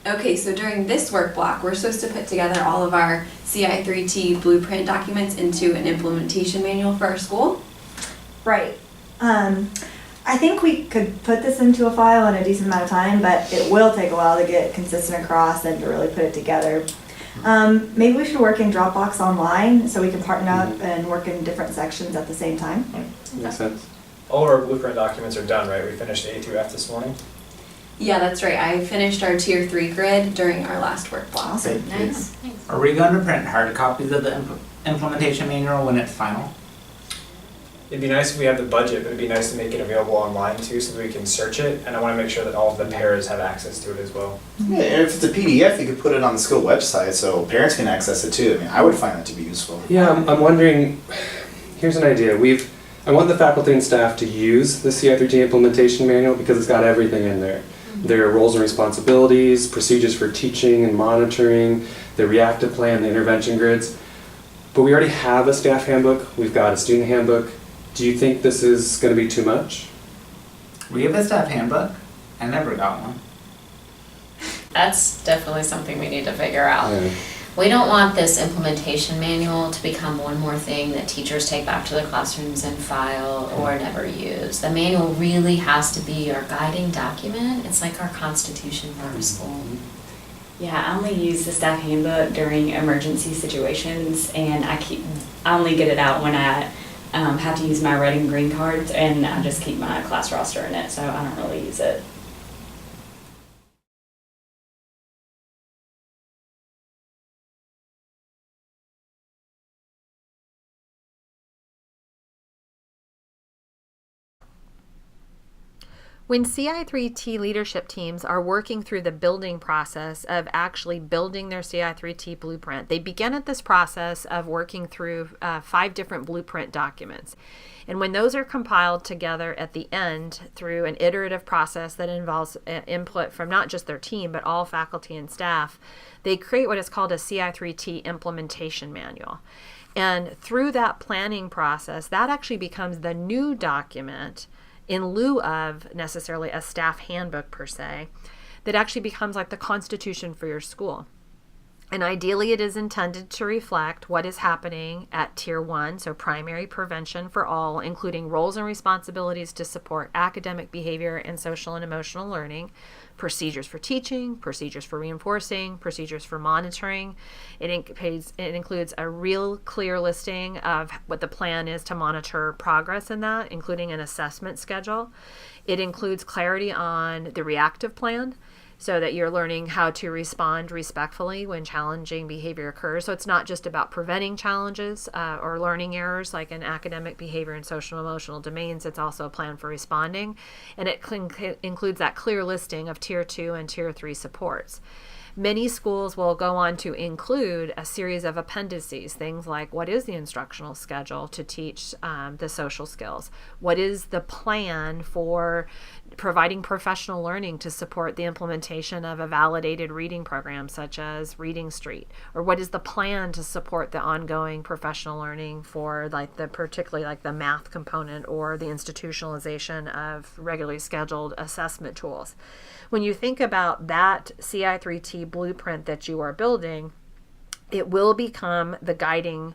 Okay, so during this work block, we're supposed to put together all of our Ci3T blueprint documents into an implementation manual for our school. Right. I think we could put this into a file in a decent amount of time, but it will take a while to get consistent across and to really put it together. Maybe we should work in Dropbox online so we can partner up and work in different sections at the same time. Makes sense. All of our blueprint documents are done, right? We finished A2F this morning. Yeah, that's right. I finished our Tier 3 grid during our last work block. Awesome. Nice. Are we going to print hard copies of the implementation manual when it's final? It'd be nice if we have the budget, but it'd be nice to make it available online too so that we can search it. And I want to make sure that all of the pairs have access to it as well. Yeah, and if it's a PDF, you could put it on the school website so parents can access it too. I mean, I would find that to be useful. Yeah, I'm wondering, here's an idea. I want the faculty and staff to use the Ci3T Implementation Manual because it's got everything in there. Their roles and responsibilities, procedures for teaching and monitoring, the reactive plan, the intervention grids. But we already have a staff handbook, we've got a student handbook. Do you think this is going to be too much? We have a staff handbook. I never got one. That's definitely something we need to figure out. Yeah. We don't want this implementation manual to become one more thing that teachers take back to their classrooms and file or never use. The manual really has to be our guiding document. It's like our constitution for our school. Yeah, I only use the staff handbook during emergency situations, and I only get it out when I have to use my red and green cards, and I just keep my class roster in it, so I don't really use it. When Ci3T leadership teams are working through the building process of actually building their Ci3T blueprint, they begin at this process of working through 5 different blueprint documents. And when those are compiled together at the end through an iterative process that involves input from not just their team, but all faculty and staff, they create what is called a Ci3T Implementation Manual. And through that planning process, that actually becomes the new document in lieu of necessarily a staff handbook per se, that actually becomes like the constitution for your school. And ideally it is intended to reflect what is happening at Tier 1, so primary prevention for all, including roles and responsibilities to support academic behavior and social and emotional learning, procedures for teaching, procedures for reinforcing, procedures for monitoring. It includes a real clear listing of what the plan is to monitor progress in that, including an assessment schedule. It includes clarity on the reactive plan, so that you're learning how to respond respectfully when challenging behavior occurs. So it's not just about preventing challenges or learning errors like in academic behavior and social and emotional domains. It's also a plan for responding. And it includes that clear listing of Tier 2 and Tier 3 supports. Many schools will go on to include a series of appendices, things like what is the instructional schedule to teach the social skills? What is the plan for providing professional learning to support the implementation of a validated reading program such as Reading Street? Or what is the plan to support the ongoing professional learning for particularly like the math component or the institutionalization of regularly scheduled assessment tools? When you think about that Ci3T blueprint that you are building, it will become the guiding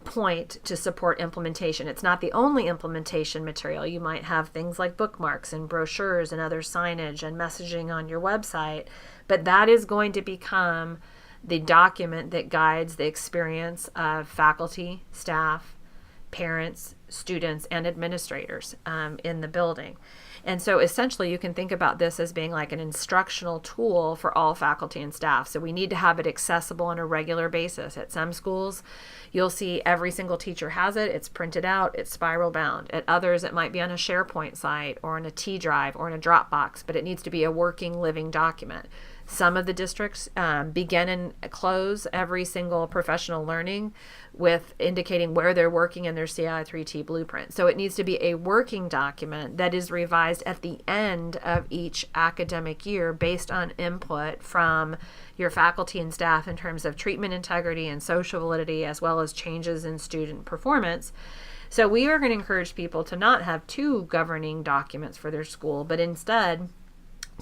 point to support implementation. It's not the only implementation material. You might have things like bookmarks and brochures and other signage and messaging on your website, but that is going to become the document that guides the experience of faculty, staff, parents, students, and administrators in the building. And so essentially you can think about this as being like an instructional tool for all faculty and staff. So we need to have it accessible on a regular basis. At some schools, you'll see every single teacher has it. It's printed out. It's spiral bound. At others, it might be on a SharePoint site or on a T drive or in a Dropbox, but it needs to be a working, living document. Some of the districts begin and close every single professional learning with indicating where they're working in their Ci3T blueprint. So it needs to be a working document that is revised at the end of each academic year based on input from your faculty and staff in terms of treatment integrity and social validity, as well as changes in student performance. So we are going to encourage people to not have 2 governing documents for their school, but instead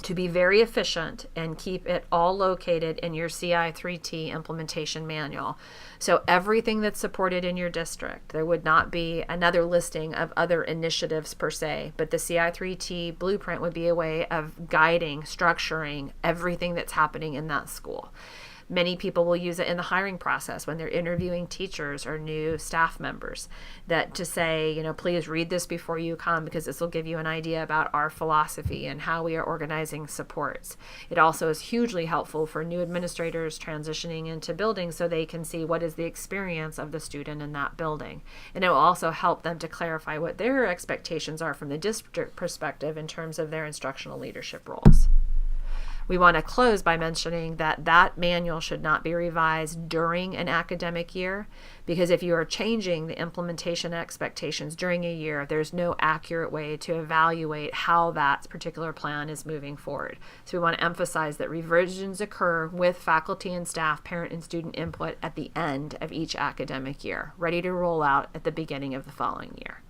to be very efficient and keep it all located in your Ci3T Implementation Manual. So everything that's supported in your district, there would not be another listing of other initiatives per se, but the Ci3T blueprint would be a way of guiding, structuring everything that's happening in that school. Many people will use it in the hiring process when they're interviewing teachers or new staff members, that to say, please read this before you come because this will give you an idea about our philosophy and how we are organizing supports. It also is hugely helpful for new administrators transitioning into buildings so they can see what is the experience of the student in that building. And it will also help them to clarify what their expectations are from the district perspective in terms of their instructional leadership roles. We want to close by mentioning that that manual should not be revised during an academic year, because if you are changing the implementation expectations during a year, there's no accurate way to evaluate how that particular plan is moving forward. So we want to emphasize that revisions occur with faculty and staff, parent and student input at the end of each academic year, ready to roll out at the beginning of the following year.